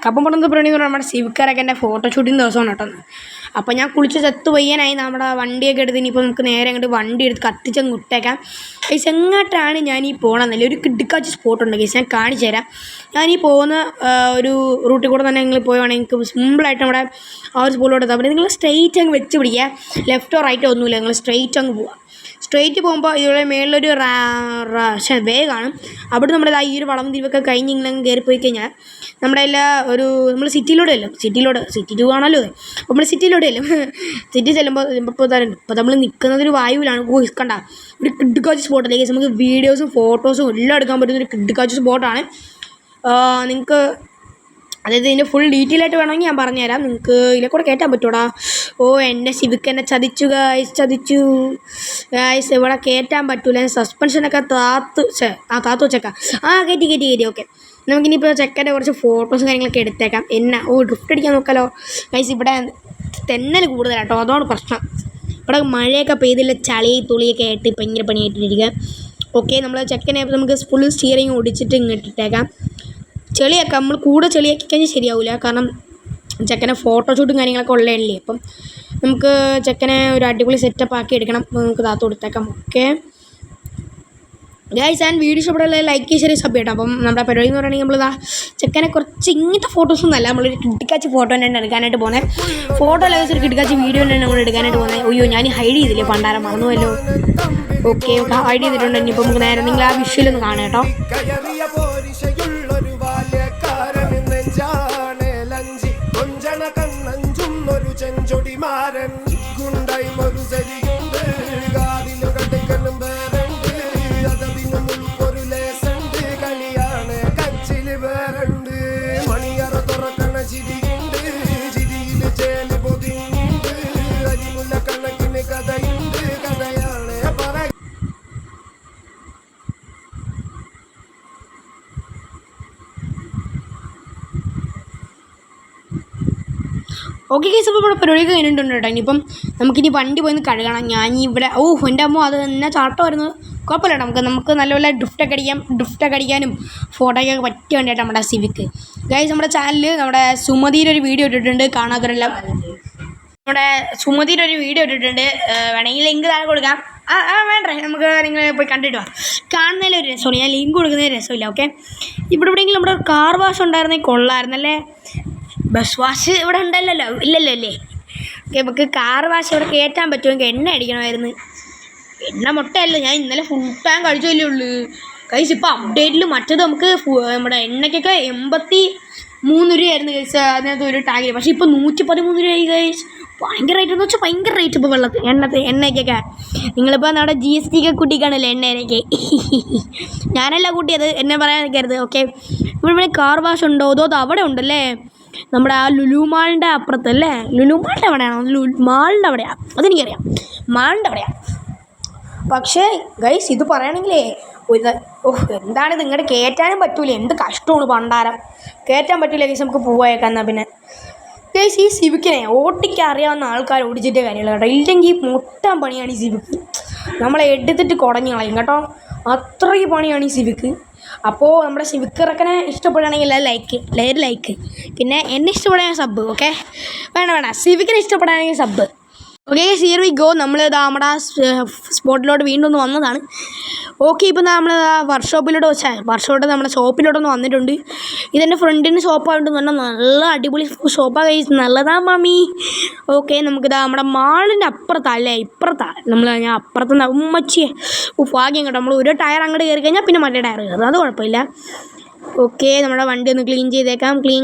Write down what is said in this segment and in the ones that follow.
കപ്പമ്പുറത്ത് പ്രണി എന്ന് പറഞ്ഞാൽ നമ്മുടെ സിവിക്കാരൊക്കെ എൻ്റെ ഫോട്ടോഷൂട്ടിൻ്റെ ദിവസമാണ് കേട്ടോ. അപ്പോൾ ഞാൻ കുളിച്ച് ചത്ത് പയ്യനായി നമ്മുടെ വണ്ടിയൊക്കെ എടുത്ത് ഇനിയിപ്പോൾ നമുക്ക് നേരെ അങ്ങോട്ട് വണ്ടി എടുത്ത് കത്തിച്ചങ്ങ് വിട്ടേക്കാം. ഗൈസ് എങ്ങോട്ടാണ് ഞാനീ പോകണമെന്നല്ലേ ഒരു കിടുക്കാച്ചി സ്പോട്ടുണ്ട് ഗൈസ്, ഞാൻ കാണിച്ചു തരാം. ഞാനീ പോകുന്ന ഒരു റൂട്ടിൽ കൂടെ തന്നെ നിങ്ങൾ പോവുകയാണെങ്കിൽ നിങ്ങൾക്ക് സിമ്പിളായിട്ട് നമ്മുടെ ആ ഒരു സ്പോട്ടിലോട്ട് എത്താൻ പറ്റും. നിങ്ങൾ സ്ട്രെയിറ്റ് അങ്ങ് വെച്ച് പിടിക്കുക, ലെഫ്റ്റോ റൈറ്റോ ഒന്നുമില്ല, നിങ്ങൾ സ്ട്രെയിറ്റ് അങ്ങ് പോവുക. സ്ട്രെയിറ്റ് പോകുമ്പോൾ ഇതുപോലെ മേളിലൊരു വേ കാണും. അവിടെ നമ്മുടെ ഈ ഒരു വളം തിരിവൊക്കെ കഴിഞ്ഞ് ഇങ്ങനെ കയറിപ്പോയി കഴിഞ്ഞാൽ നമ്മുടെ എല്ലാ നമ്മൾ സിറ്റിയിലൂടെ അല്ലോ, സിറ്റി ടു ആണല്ലോ അപ്പോൾ നമ്മൾ സിറ്റിയിലൂടെ അല്ലോ. സിറ്റി ചെല്ലുമ്പോൾ ഇപ്പോൾ നമ്മൾ നിൽക്കുന്നതൊരു വായുവിലാണ്. കണ്ട ഒരു കിടുക്കാച്ചി സ്പോട്ടിലേക്ക് നമുക്ക് വീഡിയോസും ഫോട്ടോസും എല്ലാം എടുക്കാൻ പറ്റുന്ന ഒരു കിടുക്കാച്ചി സ്പോട്ടാണ്. നിങ്ങൾക്ക് അതായത് ഇതിൻ്റെ ഫുൾ ഡീറ്റെയിൽ ആയിട്ട് വേണമെങ്കിൽ ഞാൻ പറഞ്ഞുതരാം. നിങ്ങൾക്ക് ഇതിലെ കൂടെ കയറ്റാൻ പറ്റൂടാ. എൻ്റെ സിവിക്ക് എന്നെ ചതിച്ചു ഗായ്സ്. ഇവിടെ കയറ്റാൻ പറ്റൂല, സസ്പെൻഷനൊക്കെ താത്തു വെച്ചേക്കാം. കയറ്റി ഓക്കെ. നമുക്കിനിയിപ്പോൾ ചെക്കൻ്റെ കുറച്ച് ഫോട്ടോസും കാര്യങ്ങളൊക്കെ എടുത്തേക്കാം. ഡ്രിഫ്റ്റ് അടിക്കാൻ നോക്കാമല്ലോ ഗൈസ്. ഇവിടെ തെന്നൽ കൂടുതലാട്ടോ, അതാണ് പ്രശ്നം. ഇവിടെ മഴയൊക്കെ പെയ്തില്ല, ചളി തുളിയൊക്കെ ആയിട്ട് ഭയങ്കര പണിയായിട്ടിരിക്കുക. ഓക്കെ, നമ്മൾ ചെക്കനെ നമുക്ക് ഫുൾ സ്റ്റിയറിങ് ഓടിച്ചിട്ട് ഇങ്ങോട്ടിട്ടേക്കാം. ചെളിയൊക്കെ നമ്മൾ കൂടെ ചെളിയാക്കി കഴിഞ്ഞാൽ ശരിയാവില്ല, കാരണം ചെക്കനെ ഫോട്ടോഷൂട്ടും കാര്യങ്ങളൊക്കെ ഉള്ളതല്ലേ. അപ്പം നമുക്ക് ചെക്കനെ ഒരു അടിപൊളി സെറ്റപ്പ് ആക്കി എടുക്കണം. നമുക്ക് താത്ത് കൊടുത്തേക്കാം. ഓക്കെ ഗൈസ്, ആൻഡ് വീഡിയോ ഇഷ്ടപ്പെടുന്ന ലൈക്ക് ഷെയർ സബ് ചെയ്യട്ടോ. അപ്പം നമ്മുടെ പരിപാടി എന്ന് പറയുകയാണെങ്കിൽ നമ്മൾ ചെക്കനെ കുറച്ച് ഇങ്ങനത്തെ ഫോട്ടോസൊന്നും അല്ല, നമ്മളൊരു കിടക്കാച്ചി ഫോട്ടോ തന്നെയാണ് എടുക്കാനായിട്ട് പോകുന്നത്. ഫോട്ടോ അല്ല ഒരു കിടക്കാച്ചി വീഡിയോ തന്നെയാണ് നമ്മൾ എടുക്കാനായിട്ട് പോകുന്നത്. അയ്യോ ഞാൻ ഹൈഡ് ചെയ്തില്ലേ, പണ്ടാരം മറന്നുവല്ലോ. ഓക്കെ ഹൈഡ് ചെയ്തിട്ടുണ്ട്. ഇനിയിപ്പോൾ നമുക്ക് നേരെ നിങ്ങൾ ആ വിഷ്വലൊന്ന് കാണാം കേട്ടോ. ഓക്കെ ഗൈസ്, അപ്പോൾ ഇവിടെ പരിപാടിയൊക്കെ കഴിഞ്ഞിട്ടുണ്ട് കേട്ടോ. ഇനിയിപ്പം നമുക്കിനി വണ്ടി പോയി കഴുകണം. ഞാൻ ഇവിടെ എൻ്റെ അമ്മ അത് തന്നെ ചാട്ടമായിരുന്നു. കുഴപ്പമില്ല കേട്ടോ, നമുക്ക് നല്ലപോലെ ഡ്രിഫ്റ്റൊക്കെ അടിക്കാനും ഫോട്ടോയ്ക്കൊക്കെ പറ്റിയ വേണ്ടിയിട്ട് നമ്മുടെ സിവിക്ക്. ഗൈസ് നമ്മുടെ ചാനലിൽ നമ്മുടെ സുമതിയിലൊരു വീഡിയോ ഇട്ടിട്ടുണ്ട്, കാണാത്തവരെല്ലാം നമ്മുടെ സുമതിയിലൊരു വീഡിയോ ഇട്ടിട്ടുണ്ട്. വേണമെങ്കിൽ ലിങ്ക് താഴെ കൊടുക്കാം. വേണ്ടേ, നമുക്ക് നിങ്ങൾ പോയി കണ്ടിട്ട് വാ. കാണുന്നതിലൊരു രസമാണ്, ഞാൻ ലിങ്ക് കൊടുക്കുന്നതിന് രസമില്ല. ഓക്കെ, ഇവിടെ എവിടെയെങ്കിലും നമ്മുടെ കാർ വാഷ് ഉണ്ടായിരുന്നെങ്കിൽ കൊള്ളായിരുന്നല്ലേ. ബസ് വാഷ് ഇവിടെ ഉണ്ടല്ലോ, ഇല്ലല്ലോ അല്ലേ. ഓക്കെ, നമുക്ക് കാർ വാഷ് ഇവിടെ കയറ്റാൻ പറ്റുമെങ്കിൽ എണ്ണ അടിക്കണമായിരുന്നു. എണ്ണ മുട്ടയല്ലോ, ഞാൻ ഇന്നലെ ഫുൾ ടാങ്ക് അടിച്ചല്ലേ ഉള്ളൂ ഗൈസ്. ഇപ്പോൾ അപ്ഡേറ്റിൽ മറ്റേത് നമുക്ക് നമ്മുടെ എണ്ണയ്ക്കൊക്കെ 83 രൂപയായിരുന്നു ഗൈസ് അതിനകത്ത് ഒരു ടാങ്കിൽ. പക്ഷേ ഇപ്പോൾ 113 രൂപയായി ഗൈസ്. ഭയങ്കര റേറ്റ് എന്ന് വെച്ചാൽ ഭയങ്കര റേറ്റ് ഇപ്പോൾ എണ്ണയ്ക്കൊക്കെ. നിങ്ങളിപ്പോൾ നമ്മുടെ GST ഒക്കെ കൂട്ടിക്കാണല്ലോ എണ്ണയിലേക്ക്. ഞാനല്ല കൂട്ടിയത്, എന്നെ പറയാൻ നിൽക്കരുത്. ഓക്കെ, ഇവിടെ കാർ വാഷ് ഉണ്ടോ? അതോ അവിടെ ഉണ്ടല്ലേ, നമ്മുടെ ആ ലുലു മാളിൻ്റെ അപ്പുറത്തല്ലേ. ലുലു മാളിൻ്റെ അവിടെയാണോ? മാളിൻ്റെ അവിടെയാണ്, അതെനിക്കറിയാം, മാളിൻ്റെ അവിടെയാണ്. പക്ഷേ ഗൈസ് ഇത് പറയുകയാണെങ്കിലേ എന്താണ് നിങ്ങളുടെ കയറ്റാനും പറ്റൂല. എന്ത് കഷ്ടമാണ് പണ്ടാരം, കയറ്റാൻ പറ്റൂല ഗൈസ്. നമുക്ക് പോയേക്കാം എന്നാൽ പിന്നെ. ഗൈസ് ഈ സിവിക്കിനെ ഓട്ടിക്കാൻ അറിയാവുന്ന ആൾക്കാർ ഓടിച്ചിട്ടേ കാര്യമില്ല കേട്ടോ, ഇല്ലെങ്കിൽ മൊത്തം പണിയാണ് ഈ സിവിക്ക്. നമ്മളെ എടുത്തിട്ട് കുടഞ്ഞു കളയും കേട്ടോ, അത്രയ്ക്ക് പണിയാണ് ഈ സിവിക്ക്. അപ്പോൾ നമ്മുടെ സിവിക്കറക്കനെ ഇഷ്ടപ്പെടുകയാണെങ്കിൽ ലൈക്ക്, പിന്നെ എന്നെ ഇഷ്ടപ്പെടുകയാണെങ്കിൽ സബ്ബ്. ഓക്കെ, വേണ്ട സിവിക്കിനെ ഇഷ്ടപ്പെടുകയാണെങ്കിൽ sub. Okay here we go. നമ്മൾ നമ്മുടെ സ്പോട്ടിലോട്ട് വീണ്ടും ഒന്ന് വന്നതാണ്. ഓക്കെ, ഇപ്പോൾ നമ്മൾ വർക്ക്ഷോപ്പിലോട്ട് നമ്മുടെ ഷോപ്പിലോട്ടൊന്ന് വന്നിട്ടുണ്ട്. ഇതെൻ്റെ ഫ്രണ്ടിന് ഷോപ്പായിട്ടുണ്ടെന്ന് പറഞ്ഞാൽ നല്ല അടിപൊളി ഷോപ്പാണ് കഴിച്ച്, നല്ലതാ മാമി. ഓക്കെ, നമുക്കിതാ നമ്മുടെ മാളിൻ്റെ അപ്പുറത്തല്ലേ, ഞാൻ അപ്പുറത്തുനിന്ന് ഉമ്മച്ചിയെ ഭാഗ്യം കേട്ടോ. നമ്മൾ ഒരു ടയർ അങ്ങോട്ട് കയറി കഴിഞ്ഞാൽ പിന്നെ മറ്റേ ടയർ കയറും, അത് കുഴപ്പമില്ല. ഓക്കെ, നമ്മുടെ വണ്ടി ഒന്ന് ക്ലീൻ ചെയ്തേക്കാം. ക്ലീൻ.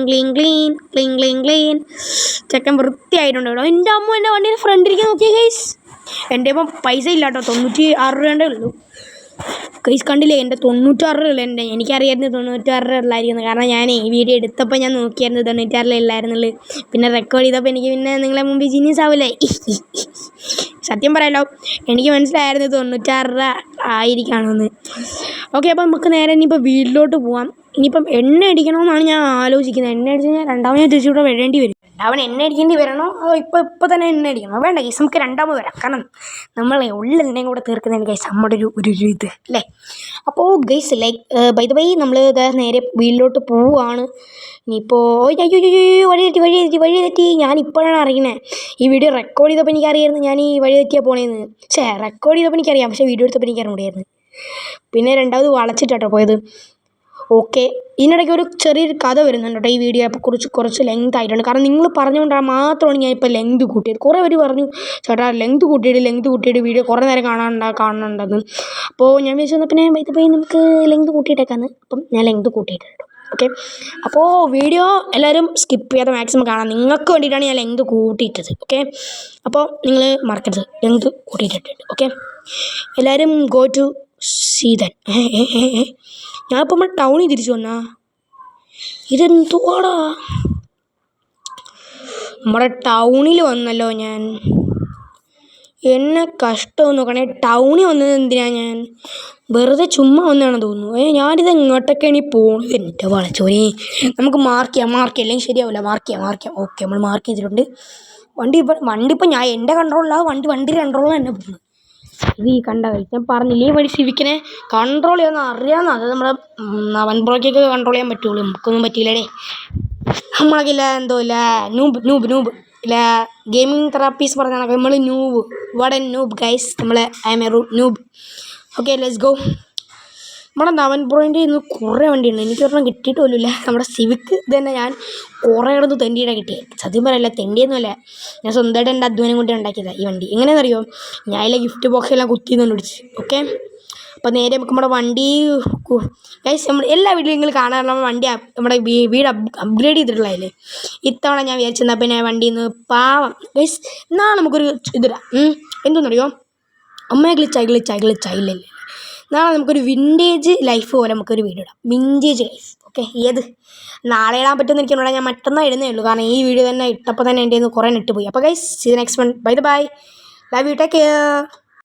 ചെക്കൻ വൃത്തിയായിട്ടുണ്ട് കേട്ടോ. എൻ്റെ അമ്മ എൻ്റെ വണ്ടിയുടെ ഫ്രണ്ടിലേക്ക് നോക്കിയേ ഗൈസ്. എൻ്റെ ഇപ്പം പൈസ ഇല്ല കേട്ടോ, 96 രൂപയുടെ ഉള്ളൂ ഗൈസ്. കണ്ടില്ലേ, എൻ്റെ 96 രൂപ എൻ്റെ. എനിക്കറിയായിരുന്നു 96 രൂപ ഉള്ളായിരിക്കുന്നു, കാരണം ഞാൻ ഈ വീഡിയോ എടുത്തപ്പോൾ ഞാൻ നോക്കിയായിരുന്നു 96 രൂപ ഇല്ലായിരുന്നുള്ളൂ. പിന്നെ റെക്കോർഡ് ചെയ്തപ്പോൾ എനിക്ക് പിന്നെ നിങ്ങളെ മുമ്പിൽ ജീനിയസ് ആവില്ലേ. സത്യം പറയാലോ, എനിക്ക് മനസ്സിലായിരുന്നു 96 രൂപ ആയിരിക്കണമെന്ന്. ഓക്കെ, അപ്പോൾ നമുക്ക് നേരെ ഇനിയിപ്പോൾ വീട്ടിലോട്ട് പോവാം. ഇനിയിപ്പം എണ്ണ അടിക്കണമെന്നാണ് ഞാൻ ആലോചിക്കുന്നത്. എണ്ണ അടിച്ച് കഴിഞ്ഞാൽ രണ്ടാമത് തിരിച്ചിവിടെ വരേണ്ടി വരും. അവൻ എണ്ണ അടിക്കേണ്ടി വരണോ അതോ ഇപ്പോൾ തന്നെ എണ്ണ അടിക്കണോ? വേണ്ട ഗൈസ്, നമുക്ക് രണ്ടാമത് വരാം. കാരണം നമ്മളെ ഉള്ളെണ്ണയും കൂടെ തീർക്കുന്നതിന് ഗൈസ് നമ്മുടെ ഒരു ഇത് അല്ലേ. അപ്പോൾ ഗൈസ് ബൈ ദ വേ നമ്മൾ നേരെ വീട്ടിലോട്ട് പോവുകയാണ്. ഇനിയിപ്പോൾ വഴി തെറ്റി ഞാൻ ഇപ്പോഴാണ് അറിയണത്. ഈ വീഡിയോ റെക്കോർഡ് ചെയ്തപ്പോൾ എനിക്കറിയായിരുന്നു ഞാൻ ഈ വഴി തെറ്റിയാൽ പോണേന്ന്. റെക്കോർഡ് ചെയ്തപ്പോൾ എനിക്കറിയാം, പക്ഷേ വീഡിയോ എടുത്തപ്പോൾ എനിക്കറിയായിരുന്നു. പിന്നെ രണ്ടാമത് വളച്ചിട്ടാട്ടോ പോയത്. ഓക്കെ, ഇതിനിടയ്ക്ക് ഒരു ചെറിയൊരു കഥ വരുന്നുണ്ട് കേട്ടോ. ഈ വീഡിയോ അപ്പോൾ കുറച്ച് ലെങ്ത് ആയിട്ടുണ്ട്. കാരണം നിങ്ങൾ പറഞ്ഞുകൊണ്ടാണ് മാത്രമാണ് ഞാൻ ഇപ്പോൾ ലെങ്ത് കൂട്ടിയത്. കുറേ പേര് പറഞ്ഞു ചേട്ടാ ലെങ്ത് കൂട്ടിയിട്ട് വീഡിയോ കുറേ നേരം കാണുന്നുണ്ടെന്ന്. അപ്പോൾ ഞാൻ വിചാരിച്ചു പിന്നെ ഇതിപ്പോൾ നമുക്ക് ലെങ്ത് കൂട്ടിയിട്ടേക്കാന്ന്. അപ്പം ഞാൻ ലെങ്ത് കൂട്ടിയിട്ടുണ്ട്. ഓക്കെ, അപ്പോൾ വീഡിയോ എല്ലാവരും സ്കിപ്പ് ചെയ്യാതെ മാക്സിമം കാണാം. നിങ്ങൾക്ക് വേണ്ടിയിട്ടാണ് ഞാൻ ലെങ്ത് കൂട്ടിയിട്ടത്. ഓക്കെ, അപ്പോൾ നിങ്ങൾ മറക്കരുത് ലെങ്ത് കൂട്ടിയിട്ടിട്ടുണ്ട്. ഓക്കെ, എല്ലാവരും ഗോ ടു സീതൻ. ഞാനിപ്പോൾ നമ്മൾ ടൗണിൽ തിരിച്ചു വന്നാ ഇതെന്തുവാടാ? നമ്മുടെ ടൗണിൽ വന്നല്ലോ ഞാൻ. എന്നെ കഷ്ടം നോക്കണേ, ടൗണിൽ വന്നത് എന്തിനാ? ഞാൻ വെറുതെ ചുമ്മാ വന്നാണെന്ന് തോന്നുന്നു. ഞാനിത് എങ്ങോട്ടൊക്കെയാണ് ഈ പോകുന്നത്? എൻ്റെ വളച്ചോനെ. നമുക്ക് മാർക്ക് ചെയ്യാം അല്ലെങ്കിൽ ശരിയാവില്ല. മാർക്ക് ചെയ്യാം. ഓക്കെ, നമ്മൾ മാർക്ക് ചെയ്തിട്ടുണ്ട്. വണ്ടി ഇപ്പോൾ ഞാൻ എൻ്റെ കൺട്രോളിലാണ് വണ്ടി കൺട്രോളിൽ തന്നെ പോകുന്നത്. ഇത് ഈ കണ്ട ഞാൻ പറഞ്ഞില്ലേ, ഈ വഴി സിവിക്കിനെ കൺട്രോൾ ചെയ്യാമെന്ന് അറിയാമെന്ന്. അത് നമ്മുടെ വൻപ്രോയ്ക്കൊക്കെ കൺട്രോൾ ചെയ്യാൻ പറ്റുള്ളൂ, നമുക്കൊന്നും പറ്റിയില്ലേ. നമ്മളൊക്കെ ഇല്ല എന്തോ ഇല്ല നൂബ് ഇല്ല ഗെയിമിംഗ് തെറാപ്പീസ് പറഞ്ഞാൽ നമ്മൾ നൂബ് ഗൈസ്. നമ്മൾ I M A noob. Okay, let's go. നമ്മുടെ നവൻപ്രോയിൻ്റെ ഇന്ന് കുറേ വണ്ടിയുണ്ട്. എനിക്കൊരെണ്ണം കിട്ടിയിട്ട് പോലുമില്ല. നമ്മുടെ സിവിക്ക് ഇത് തന്നെ ഞാൻ കുറേ കിടന്ന് തെണ്ടിയുടെ കിട്ടിയത്. സത്യം പറയല്ല, തെണ്ടിയൊന്നുമല്ല, ഞാൻ സ്വന്തമായിട്ട് എൻ്റെ അധ്വാനം കൊണ്ട് ഉണ്ടാക്കിയതാണ് ഈ വണ്ടി. എങ്ങനെയാണെന്നറിയോ? ഞാൻ അതിലെ ഗിഫ്റ്റ് ബോക്സെല്ലാം കുത്തിന്ന് പിടിച്ച്. ഓക്കെ, അപ്പോൾ നേരെ നമുക്ക് നമ്മുടെ വണ്ടി ഗൈസ് നമ്മൾ എല്ലാ വീട്ടിലും നിങ്ങൾ കാണാറുള്ള വണ്ടി നമ്മുടെ വീട് അപ്ഗ്രേഡ് ചെയ്തിട്ടുള്ളതല്ലേ. ഇത്തവണ ഞാൻ വിചാരിച്ചെന്നാൽ പിന്നെ വണ്ടിയിൽ നിന്ന് പാവം ഗൈസ് എന്നാണ് നമുക്കൊരു ഇതിടാം. എന്തെന്നറിയോ? അമ്മയെ ഗ്ലിച്ചായില്ലേ. നാളെ നമുക്കൊരു വിൻറ്റേജ് ലൈഫ് പോലെ നമുക്കൊരു വീഡിയോ ഇടാം. Vintage life. ഓക്കെ, ഏത് നാളെ ഇടാൻ പറ്റുമെന്ന് എനിക്കുള്ള ഞാൻ മറ്റന്നാൾ ഇടുന്നേ ഉള്ളൂ. കാരണം ഈ വീഡിയോ തന്നെ ഇട്ടപ്പോൾ തന്നെ എൻ്റെ കുറേ നെട്ട് പോയി. അപ്പോൾ guys see next one. Bye. Love you, take care.